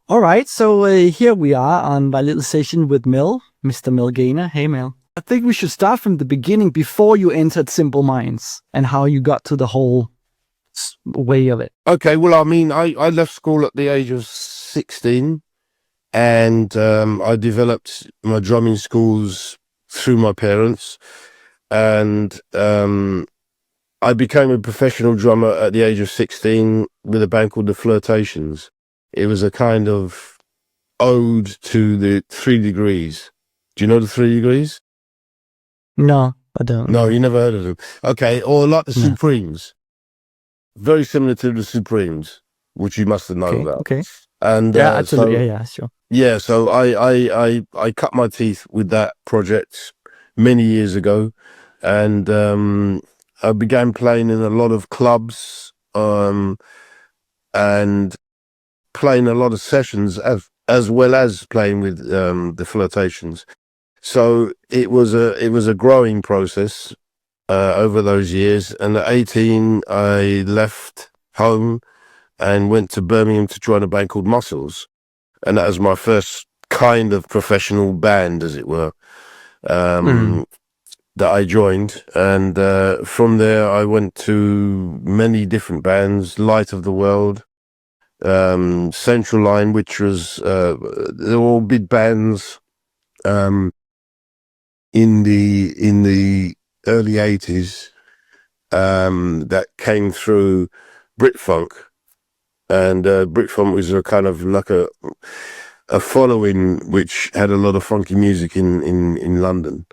All right, so here we are on my little session with Mel, Mr. Mel Gaynor. Hey, Mel. I think we should start from the beginning before you entered Simple Minds and how you got to the whole way of it. Okay, well, I mean, I left school at the age of 16 and I developed my drumming skills through my parents. And I became a professional drummer at the age of 16 with a band called the Flirtations. It was a kind of ode to the 3 Degrees. Do you know the 3 Degrees? No, I don't. No, you never heard of them. Okay, or like the Supremes. Very similar to the Supremes, which you must have known about. Okay. And yeah, absolutely. Yeah, sure. Yeah, so I cut my teeth with that project many years ago, and I began playing in a lot of clubs, and playing a lot of sessions as well as playing with the Flirtations. So it was a growing process over those years. And at 18, I left home and went to Birmingham to join a band called Muscles, and that was my first kind of professional band, as it were. That I joined, and from there I went to many different bands: Light of the World, Central Line, which was they're all big bands in the early 80s that came through Britfunk, and Britfunk was a kind of like a following which had a lot of funky music in London.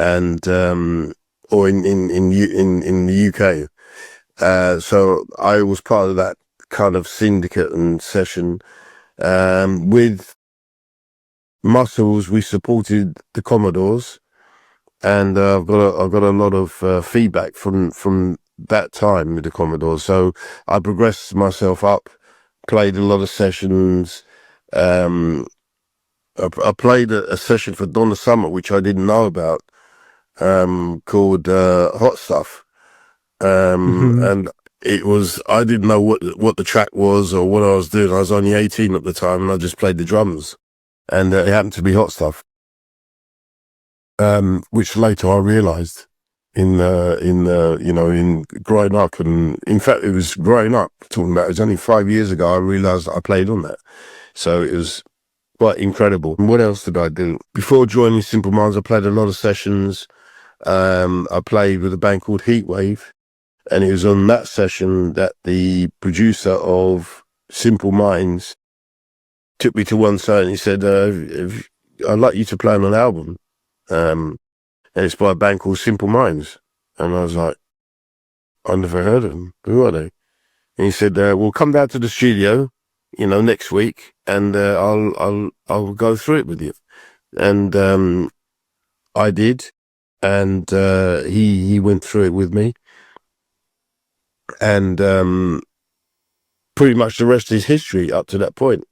And or in the UK, so I was part of that kind of syndicate and session. With Muscles, we supported the Commodores, and I've got a lot of feedback from that time with the Commodores. So I progressed myself up, played a lot of sessions. I played a session for Donna Summer, which I didn't know about, called Hot Stuff, and it was, I didn't know what the track was or what I was doing. I was only 18 at the time, and I just played the drums, and it happened to be Hot Stuff, which later I realized in growing up. And in fact, it was growing up, talking about, it was only 5 years ago I realized that I played on that. So it was quite incredible. And what else did I do? Before joining Simple Minds, I played a lot of sessions. I played with a band called Heatwave, and it was on that session that the producer of Simple Minds took me to one side and he said, I'd like you to play on an album, and it's by a band called Simple Minds. And I was like, I never heard of them. Who are they? And he said, we'll come down to the studio, next week, and I'll go through it with you. And I did. And he went through it with me, and pretty much the rest is history up to that point,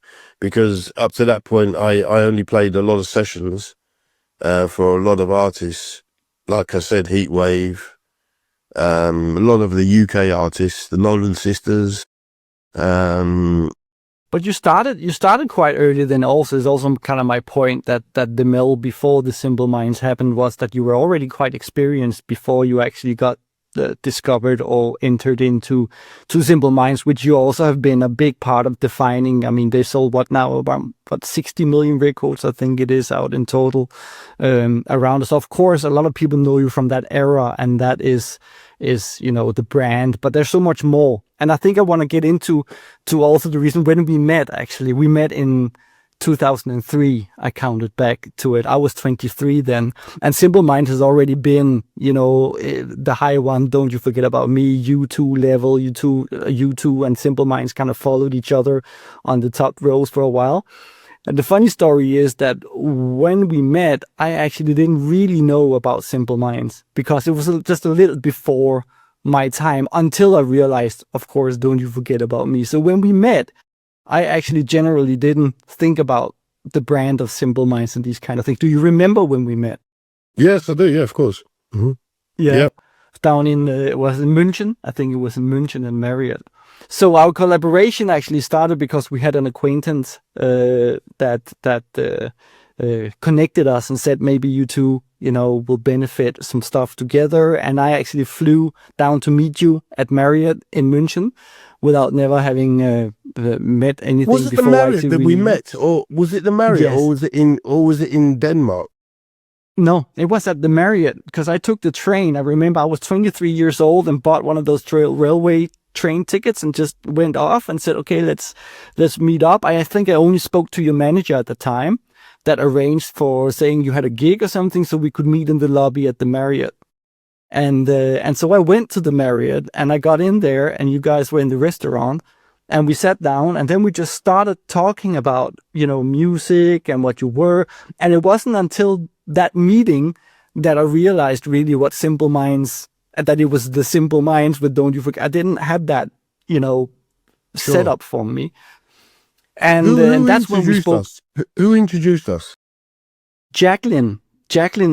because up to that point I only played a lot of sessions for a lot of artists, like I said, Heatwave, a lot of the UK artists, the Nolan Sisters. But you started quite early then. Also, is also kind of my point that the Mel before the Simple Minds happened was that you were already quite experienced before you actually got discovered or entered into Simple Minds, which you also have been a big part of defining. I mean, they sold about 60 million records, I think it is, out in total around us. Of course, a lot of people know you from that era, and that is the brand, but there's so much more. And I think I want to get into also the reason when we met. Actually, we met in 2003. I counted back to it. I was 23 then, and Simple Minds has already been, the high one. Don't You Forget About Me, U2 level, U2 and Simple Minds kind of followed each other on the top rows for a while. And the funny story is that when we met, I actually didn't really know about Simple Minds because it was just a little before my time, until I realized, of course, Don't You Forget About Me. So when we met, I actually generally didn't think about the brand of Simple Minds and these kind of things. Do you remember when we met? Yes, I do. Yeah, of course. Yeah. Yep. Down in, it was in München. I think it was in München and Marriott. So our collaboration actually started because we had an acquaintance that connected us and said maybe you two, will benefit some stuff together. And I actually flew down to meet you at Marriott in München without never having met anything Was it before. the Marriott that we met, or was it the Marriott, Yes. or was it in Denmark? No, it was at the Marriott because I took the train. I remember I was 23 years old and bought one of those railway train tickets and just went off and said, okay, let's meet up. I think I only spoke to your manager at the time that arranged for saying you had a gig or something so we could meet in the lobby at the Marriott. And so I went to the Marriott and I got in there and you guys were in the restaurant and we sat down and then we just started talking about, music and what you were. And it wasn't until that meeting that I realized really what Simple Minds, that it was the Simple Minds with Don't You Forget. I didn't have that, set up for me. And, who that's when we spoke. us? Who introduced us? Jacqueline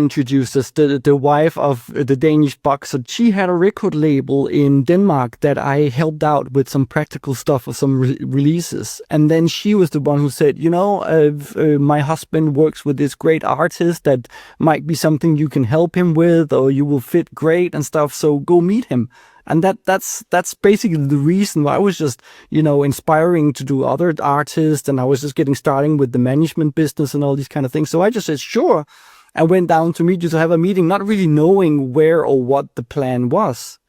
introduced us, the wife of the Danish boxer. She had a record label in Denmark that I helped out with some practical stuff for some releases. And then she was the one who said, my husband works with this great artist that might be something you can help him with, or you will fit great and stuff. So go meet him. And that's basically the reason why I was just, inspiring to do other artists. And I was just getting started with the management business and all these kind of things. So I just said, sure. I went down to meet you to have a meeting, not really knowing where or what the plan was.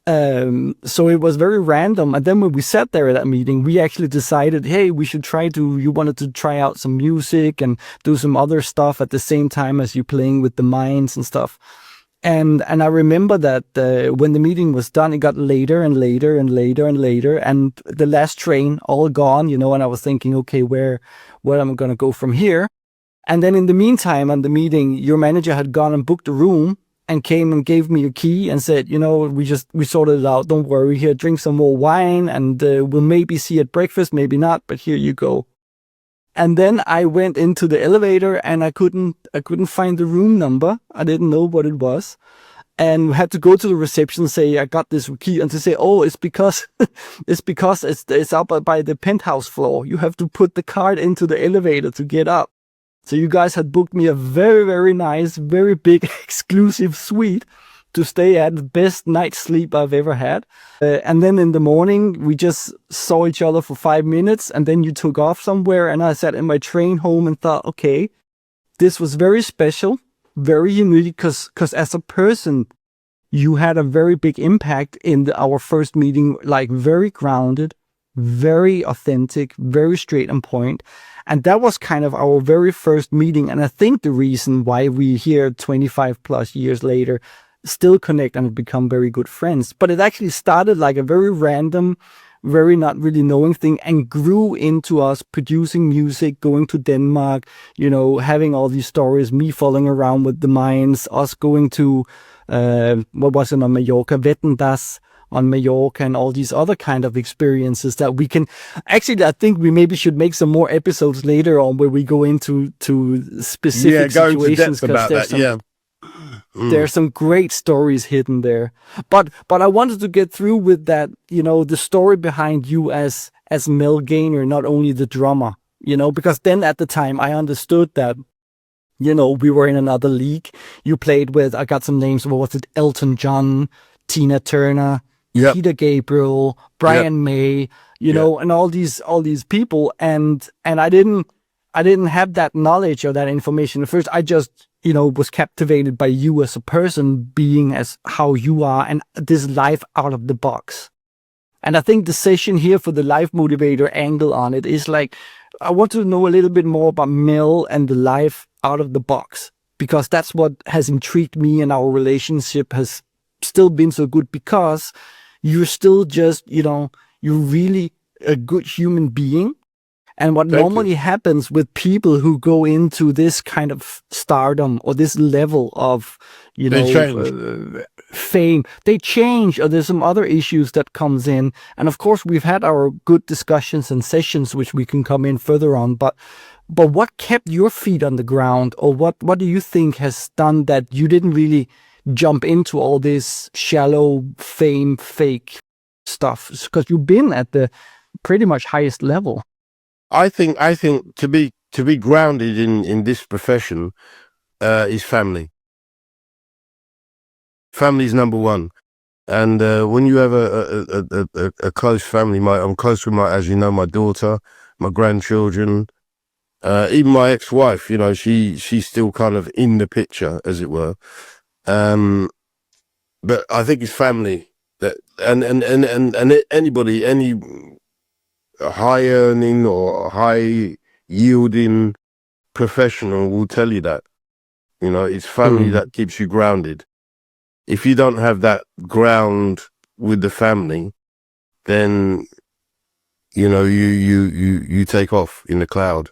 So it was very random. And then when we sat there at that meeting, we actually decided, hey, we should you wanted to try out some music and do some other stuff at the same time as you playing with the minds and stuff. And I remember that when the meeting was done, it got later and later and later and later, and the last train all gone, and I was thinking, okay, where am I going to go from here? And then in the meantime, on the meeting, your manager had gone and booked a room and came and gave me a key and said, we sorted it out. Don't worry, here, drink some more wine and we'll maybe see at breakfast, maybe not, but here you go. And then I went into the elevator and I couldn't find the room number. I didn't know what it was. And had to go to the reception and say, I got this key, and to say, oh, it's because it's up by the penthouse floor. You have to put the card into the elevator to get up. So you guys had booked me a very, very nice, very big exclusive suite to stay at, the best night's sleep I've ever had. And then in the morning, we just saw each other for 5 minutes and then you took off somewhere and I sat in my train home and thought, okay, this was very special, very unique because as a person, you had a very big impact in our first meeting, like very grounded, very authentic, very straight on point. And that was kind of our very first meeting. And I think the reason why we here 25 plus years later still connect and become very good friends. But it actually started like a very random, very not really knowing thing and grew into us producing music, going to Denmark, having all these stories, me falling around with the minds, us going to, what was it on Mallorca, Wetten Das, on Mallorca, and all these other kind of experiences that we can actually, I think we maybe should make some more episodes later on where we go into specific situations. Into depth about that. There's some great stories hidden there, but I wanted to get through with that, the story behind you as Mel Gaynor, not only the drummer, because then at the time I understood that, we were in another league. You played with, I got some names, what was it, Elton John, Tina Turner, Peter Gabriel, Brian May, and all these people. And I didn't have that knowledge or that information at first. I just, was captivated by you as a person, being as how you are, and this life out of the box. And I think the session here for the Lifemotivator angle on it is like, I want to know a little bit more about Mel and the life out of the box, because that's what has intrigued me, and our relationship has still been so good because you're still just, you're really a good human being. And what normally happens with people who go into this kind of stardom or this level of, fame, they change, or there's some other issues that comes in. And of course, we've had our good discussions and sessions, which we can come in further on. But what kept your feet on the ground, or what do you think has done that you didn't really jump into all this shallow fame fake? stuff? Because you've been at the pretty much highest level. I think to be grounded in this profession is family. Family is number one. And when you have a close family, I'm close with as you know, my daughter, my grandchildren, even my ex-wife. You know, she's still kind of in the picture, as it were. But I think it's family that, and anybody, any high earning or high yielding professional will tell you that. You know, it's family that keeps you grounded. If you don't have that ground with the family, then you know you take off in the cloud.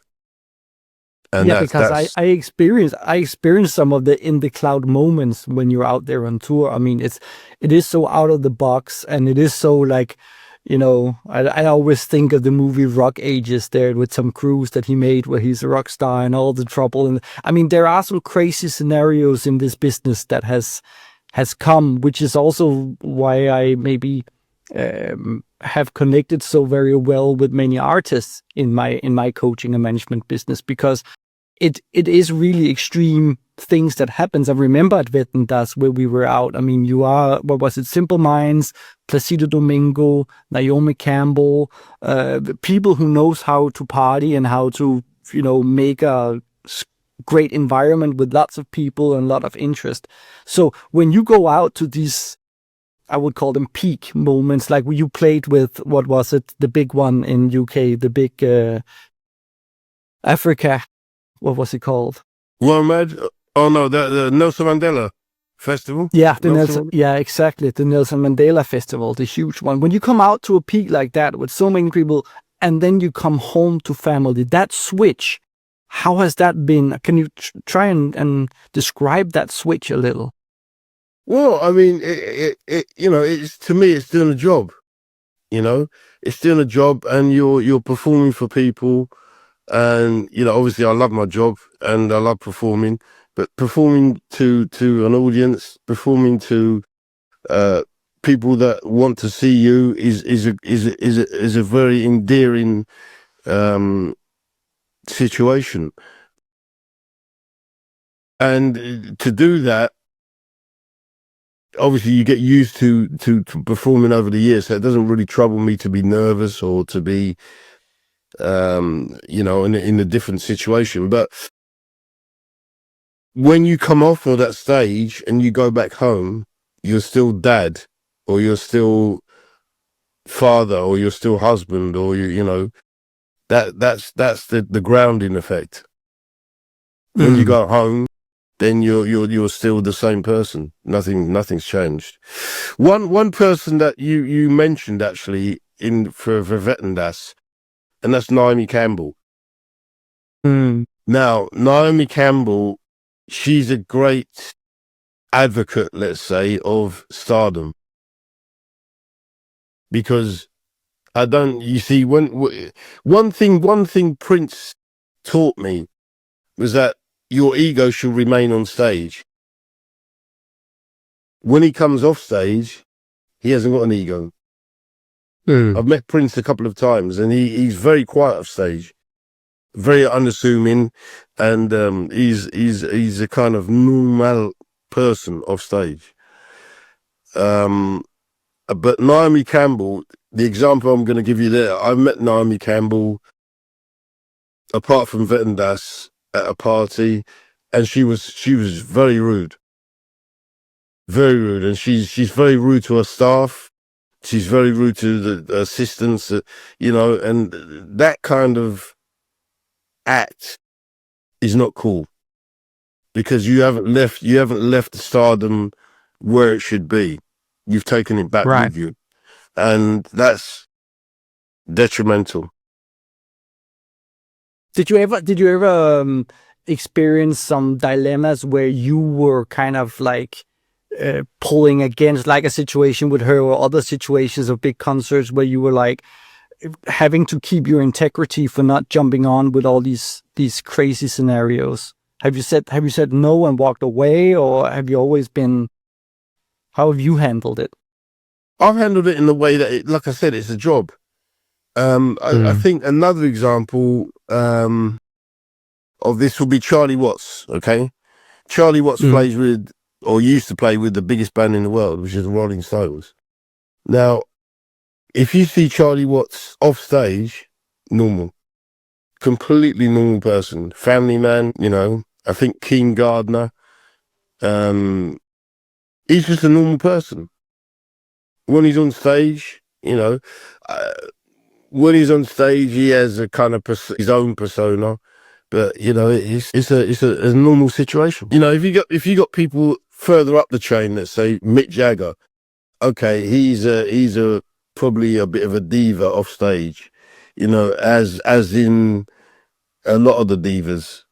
And yeah, because I experienced some of the in the cloud moments when you're out there on tour. I mean, it is so out of the box, and it is so like, you know, I always think of the movie Rock Ages there with Tom Cruise that he made where he's a rock star and all the trouble. And I mean, there are some crazy scenarios in this business that has come, which is also why I maybe have connected so very well with many artists in my coaching and management business, because it is really extreme things that happens. I remember at Vettendas where we were out. I mean, what was it? Simple Minds, Placido Domingo, Naomi Campbell, people who knows how to party and how to, you know, make a great environment with lots of people and a lot of interest. So when you go out to these, I would call them peak moments, like when you played with, what was it, the big one in UK, the big Africa, what was it called? Wormad? Oh no, the Nelson Mandela Festival. Yeah, yeah, exactly, the Nelson Mandela Festival, the huge one. When you come out to a peak like that with so many people, and then you come home to family, that switch, how has that been? Can you try and describe that switch a little? Well, I mean, it you know, it's, to me, it's doing a job. You know, it's doing a job, and you're performing for people, and you know, obviously, I love my job and I love performing, but performing to an audience, performing to people that want to see you is a very endearing situation, and to do that, obviously you get used to performing over the years, so it doesn't really trouble me to be nervous or to be you know, in a different situation. But when you come off of that stage and you go back home, you're still dad, or you're still father, or you're still husband, or you know, that's the grounding effect. When you go home, then you're still the same person. Nothing's changed. One person that you mentioned actually for Vettendas, and that's Naomi Campbell. Now, Naomi Campbell, she's a great advocate, let's say, of stardom, because you see, one thing Prince taught me was that your ego should remain on stage. When he comes off stage, he hasn't got an ego. I've met Prince a couple of times, and he's very quiet off stage, very unassuming, and he's a kind of normal person off stage. But Naomi Campbell, the example I'm going to give you there, I met Naomi Campbell apart from Vettendas at a party, and she was very rude, and she's very rude to her staff. She's very rude to the assistants, you know, and that kind of act is not cool, because you haven't left the stardom where it should be. You've taken it back with you, and that's detrimental. Did you ever experience some dilemmas where you were kind of like pulling against, like a situation with her, or other situations of big concerts where you were like having to keep your integrity for not jumping on with all these crazy scenarios? Have you said no and walked away, or have you always been? How have you handled it? I've handled it in the way that, like I said, it's a job. I think another example of this will be Charlie Watts. Okay, Charlie Watts plays with, or used to play with, the biggest band in the world, which is the Rolling Stones. Now, if you see Charlie Watts off stage, normal, completely normal person, family man. You know, I think Keen Gardner. He's just a normal person. When he's on stage, you know, when he's on stage, he has a kind of his own persona. But you know, it's a normal situation. You know, if you got people further up the chain, let's say Mick Jagger, okay, he's a probably a bit of a diva off stage. You know, as in a lot of the divas.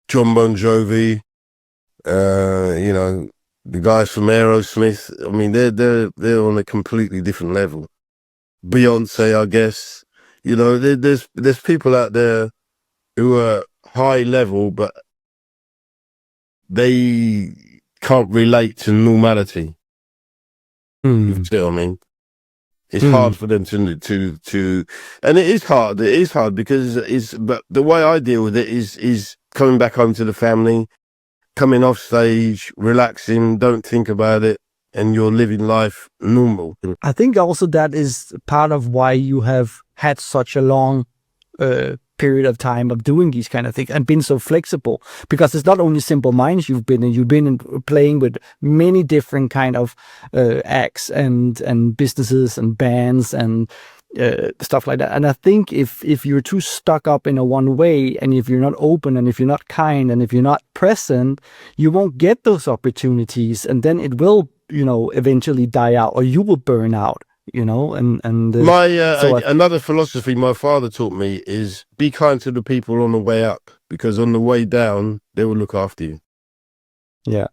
John Bon Jovi, you know, the guys from Aerosmith. I mean, they're on a completely different level. Beyonce, I guess. You know, there's people out there who are high level, but they can't relate to normality. You see what I mean? It's hard for them to, and it is hard. It is hard because but the way I deal with it is coming back home to the family, coming off stage, relaxing, don't think about it, and you're living life normal. I think also that is part of why you have had such a long period of time of doing these kind of things and been so flexible, because it's not only Simple Minds you've been in playing with many different kind of acts and businesses and bands and stuff like that. And I think if you're too stuck up in a one way, and if you're not open, and if you're not kind, and if you're not present, you won't get those opportunities, and then it will, you know, eventually die out, or you will burn out. You know, and my another philosophy my father taught me is be kind to the people on the way up, because on the way down they will look after you. Yeah,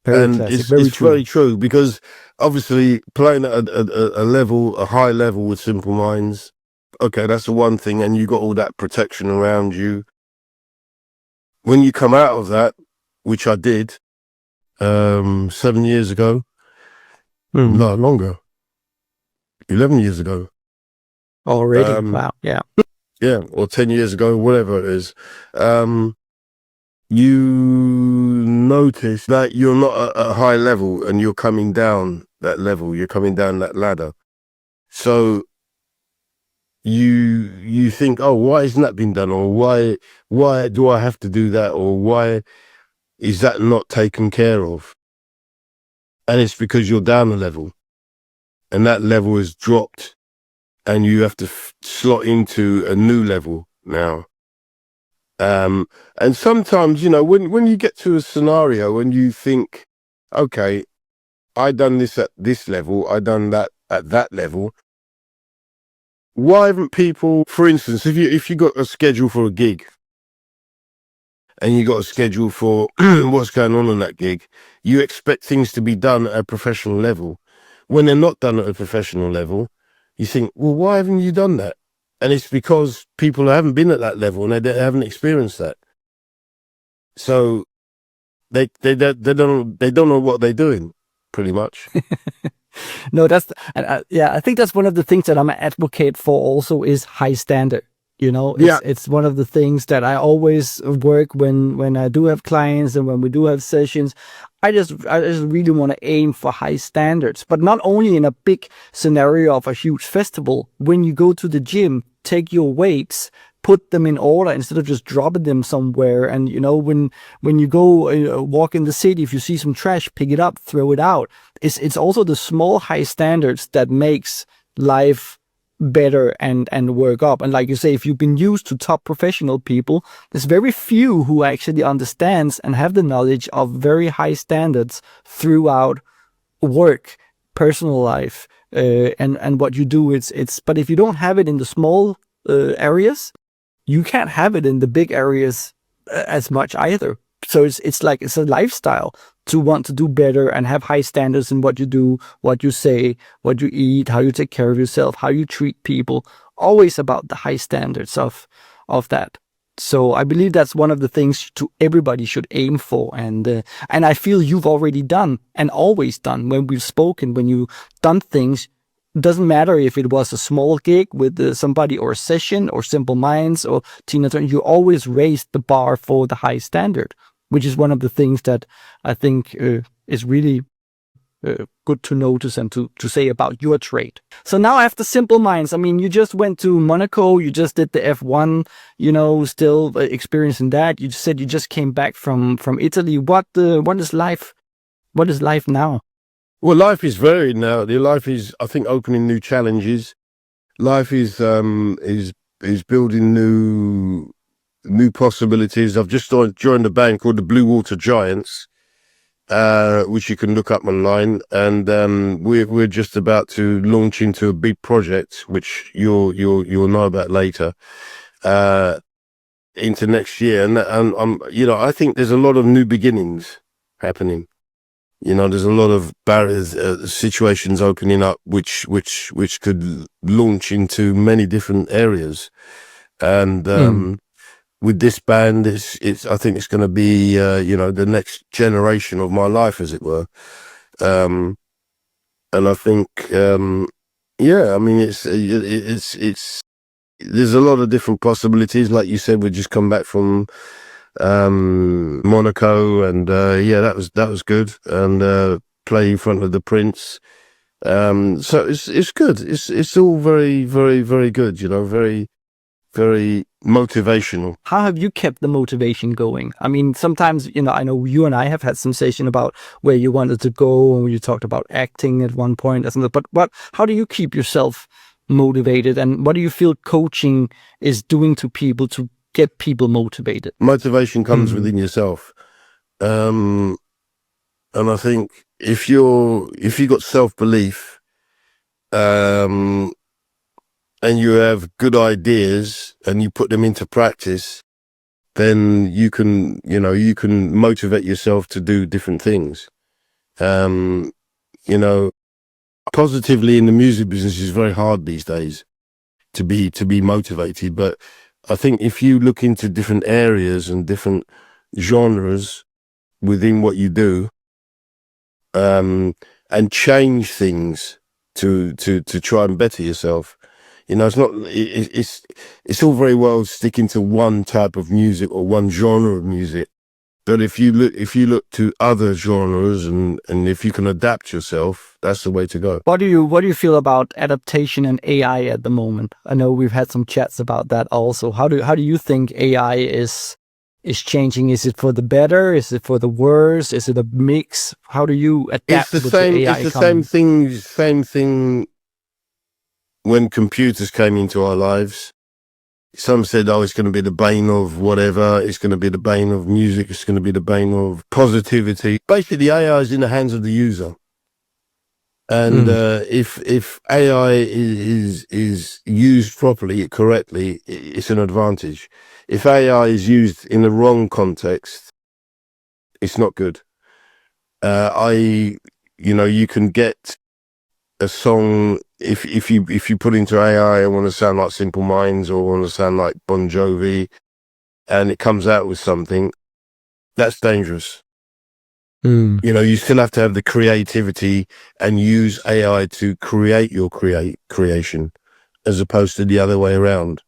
very classic. It's very true, because obviously playing at a high level with Simple Minds, okay, that's the one thing, and you got all that protection around you. When you come out of that, which I did 7 years ago, no, longer. 11 years ago. Already? Wow, yeah. Yeah, or 10 years ago, whatever it is. You notice that you're not at a high level, and you're coming down that level, you're coming down that ladder. So you think, oh, why isn't that been done? Or why do I have to do that? Or why is that not taken care of? And it's because you're down a level. And that level is dropped, and you have to slot into a new level now. And sometimes, you know, when you get to a scenario and you think, okay, I done this at this level, I done that at that level. Why haven't people, for instance, if you got a schedule for a gig, and you got a schedule for what's going on that gig, you expect things to be done at a professional level. When they're not done at a professional level, you think, well, why haven't you done that? And it's because people haven't been at that level, and they haven't experienced that. So they don't know what they're doing, pretty much. No, yeah, I think that's one of the things that I'm an advocate for also, is high standard. You know, it's one of the things that I always work when I do have clients and when we do have sessions. I just really want to aim for high standards, but not only in a big scenario of a huge festival. When you go to the gym, take your weights, put them in order instead of just dropping them somewhere. And, you know, when you go walk in the city, if you see some trash, pick it up, throw it out. It's also the small high standards that makes life better and work up. And like you say, if you've been used to top professional people, there's very few who actually understands and have the knowledge of very high standards throughout work, personal life, and what you do. But if you don't have it in the small areas, you can't have it in the big areas as much either. So it's like it's a lifestyle to want to do better and have high standards in what you do, what you say, what you eat, how you take care of yourself, how you treat people. Always about the high standards of that. So I believe that's one of the things to everybody should aim for. And I feel you've already done and always done when we've spoken, when you've done things. Doesn't matter if it was a small gig with somebody or a session or Simple Minds or Tina Turner, you always raised the bar for the high standard, which is one of the things that I think is really good to notice and to say about your trade. So now after Simple Minds, I mean, you just went to Monaco, you just did the F1, you know, still experiencing that. You said you just came back from Italy. What is life? What is life now? Well, life is varied now. The life is, I think, opening new challenges. Life is building new possibilities. I've just joined a band called the Blue Water Giants, which you can look up online, and we're just about to launch into a big project, which you'll know about later, into next year. And you know, I think there's a lot of new beginnings happening. You know, there's a lot of barriers, situations opening up, which could launch into many different areas. And with this band, I think it's going to be, you know, the next generation of my life, as it were. And I think, yeah, I mean, it's there's a lot of different possibilities. Like you said, we just come back from Monaco, and yeah, that was good, and play in front of the Prince. So it's good. It's all very, very, very good. You know, very, very motivational. How have you kept the motivation going? I mean, sometimes, you know you and I have had sensation about where you wanted to go, and you talked about acting at one point, but how do you keep yourself motivated, and what do you feel coaching is doing to people to get people motivated? Motivation comes within yourself. And I think if you got self-belief, and you have good ideas and you put them into practice, then you can motivate yourself to do different things. You know, positively in the music business is very hard these days to be motivated, but I think if you look into different areas and different genres within what you do, and change things to try and better yourself, you know, it's all very well sticking to one type of music or one genre of music, but if you look to other genres and if you can adapt yourself, that's the way to go. What do you feel about adaptation and AI at the moment? I know we've had some chats about that also. How do you think AI is changing? Is it for the better? Is it for the worse? Is it a mix? How do you adapt with the AI? It's the same thing when computers came into our lives. Some said, oh, it's going to be the bane of whatever. It's going to be the bane of music. It's going to be the bane of positivity. Basically, AI is in the hands of the user. And if AI is used properly, correctly, it's an advantage. If AI is used in the wrong context, it's not good. You can get a song if you put into AI, I want to sound like Simple Minds or want to sound like Bon Jovi, and it comes out with something that's dangerous. You know, you still have to have the creativity and use AI to create your creation, as opposed to the other way around,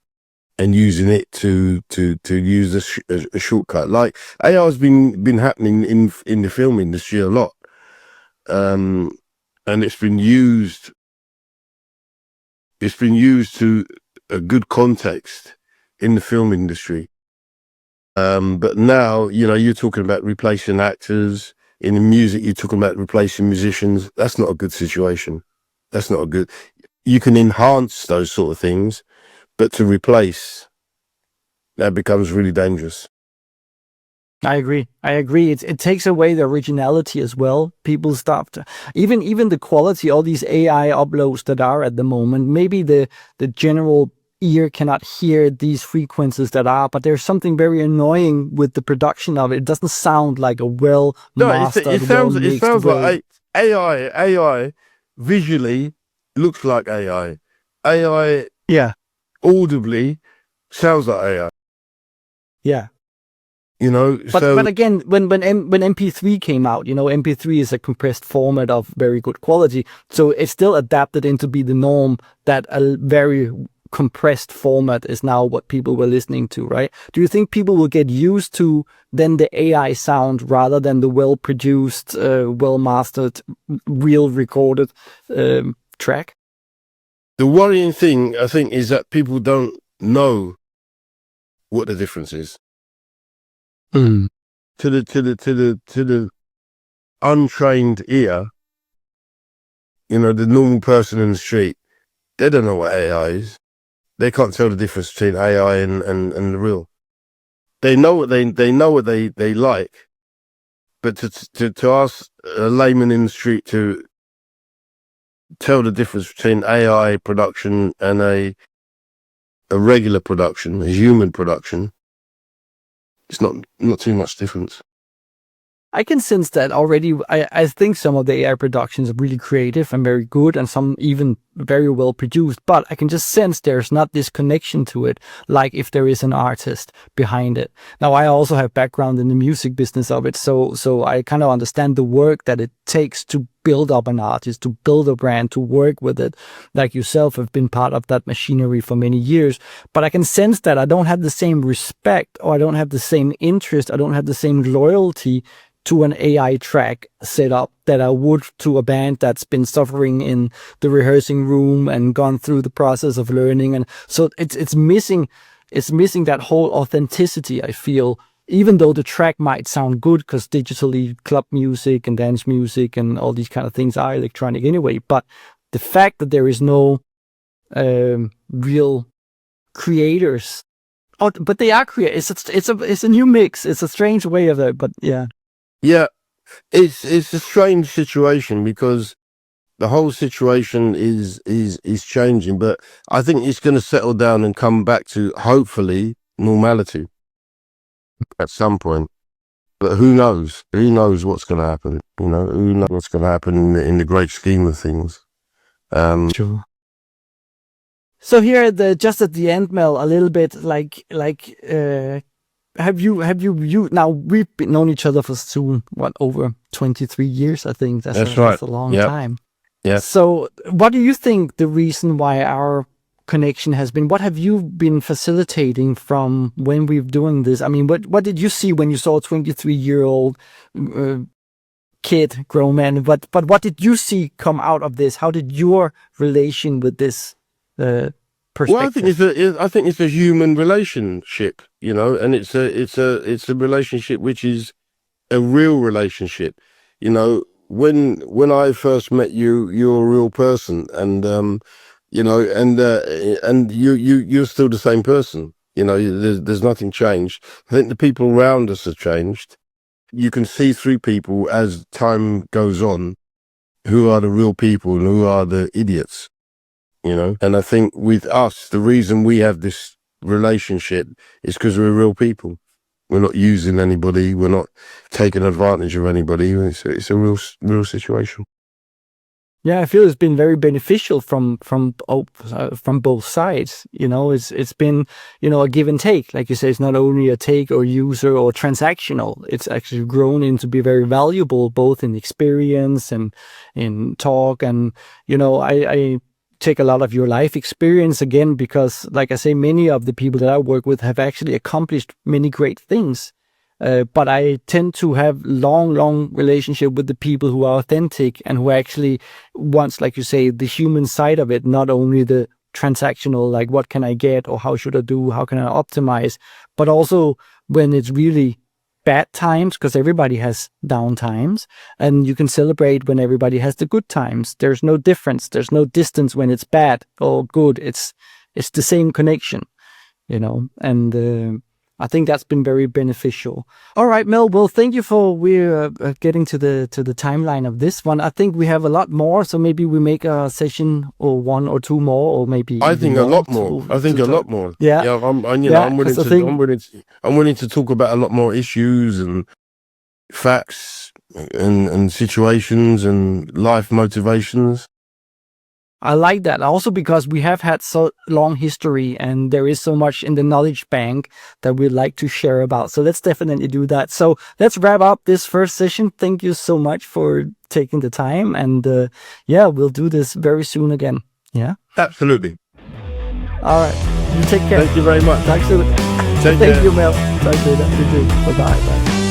and using it to use a shortcut. Like AI has been happening in the film industry a lot, and it's been used to a good context in the film industry. But now, you know, you're talking about replacing actors. In the music, you're talking about replacing musicians. That's not a good situation. That's not a good... You can enhance those sort of things, but to replace, that becomes really dangerous. I agree. It takes away the originality as well. People stop to, even the quality, all these AI uploads that are at the moment, maybe the general ear cannot hear these frequencies that are, but there's something very annoying with the production of it. It doesn't sound like a well-mastered, it sounds like AI visually looks like AI. AI yeah, audibly sounds like AI. Yeah. You know, but again, when MP3 came out, MP3 is a compressed format of very good quality, so it's still adapted into be the norm that a very compressed format is now what people were listening to, right? Do you think people will get used to then the AI sound rather than the well-produced, well-mastered, real recorded track? The worrying thing, I think, is that people don't know what the difference is. Mm. To the untrained ear, the normal person in the street, they don't know what AI is. They can't tell the difference between AI and the real. They know what they like, but to ask a layman in the street to tell the difference between AI production and a regular production, a human production, it's not too much difference. I can sense that already. I think some of the AI productions are really creative and very good, and some even very well produced, but I can just sense there's not this connection to it, like if there is an artist behind it. Now, I also have background in the music business of it, so I kind of understand the work that it takes to build up an artist, to build a brand, to work with it. Like yourself have been part of that machinery for many years, but I can sense that I don't have the same respect, or I don't have the same interest, I don't have the same loyalty to an AI track setup that I would to a band that's been suffering in the rehearsing room and gone through the process of learning. And so it's missing that whole authenticity, I feel, even though the track might sound good, because digitally club music and dance music and all these kind of things are electronic anyway. But the fact that there is no real creators, but they are creators. It's a new mix. It's a strange way of it, but yeah. Yeah, it's a strange situation because the whole situation is changing, but I think it's going to settle down and come back to hopefully normality at some point. But who knows? Who knows what's going to happen? Who knows what's going to happen in the great scheme of things? Sure. So here just at the end, Mel, a little bit like have you now, we've known each other for soon, over 23 years, I think. That's right. That's a long time. Yeah. So what do you think the reason why our connection has been? What have you been facilitating from when we're doing this? I mean, what did you see when you saw a 23-year-old kid, grown man? But what did you see come out of this? How did your relation with this perspective? Well, I think it's a human relationship, and it's a relationship which is a real relationship. When I first met you, you're a real person, and and you're still the same person. There's nothing changed. I think the people around us have changed. You can see through people as time goes on who are the real people and who are the idiots. And I think with us, the reason we have this relationship is because we're real people. We're not using anybody. We're not taking advantage of anybody. It's a real situation. Yeah, I feel it's been very beneficial from both sides. It's been a give and take. Like you say, it's not only a take or user or transactional. It's actually grown into be very valuable, both in experience and in talk. And I take a lot of your life experience again, because like I say, many of the people that I work with have actually accomplished many great things. But I tend to have long relationship with the people who are authentic and who actually wants, like you say, the human side of it, not only the transactional, like what can I get or how should I do, how can I optimize, but also when it's really bad times, because everybody has down times, and you can celebrate when everybody has the good times. There's no difference. There's no distance when it's bad or good. It's the same connection, and I think that's been very beneficial. All right, Mel. Well, thank you for we're getting to the timeline of this one. I think we have a lot more, so maybe we make a session or one or two more, or maybe I think a lot more. I think a lot more. Yeah. I'm willing to talk about a lot more issues and facts and situations and life motivations. I like that. Also because we have had so long history and there is so much in the knowledge bank that we'd like to share about. So let's definitely do that. So let's wrap up this first session. Thank you so much for taking the time. And yeah, we'll do this very soon again. Yeah. Absolutely. All right. You take care. Thank you very much. Thank you. Take Thank care. you, Mel. Thank you. Bye-bye. Bye.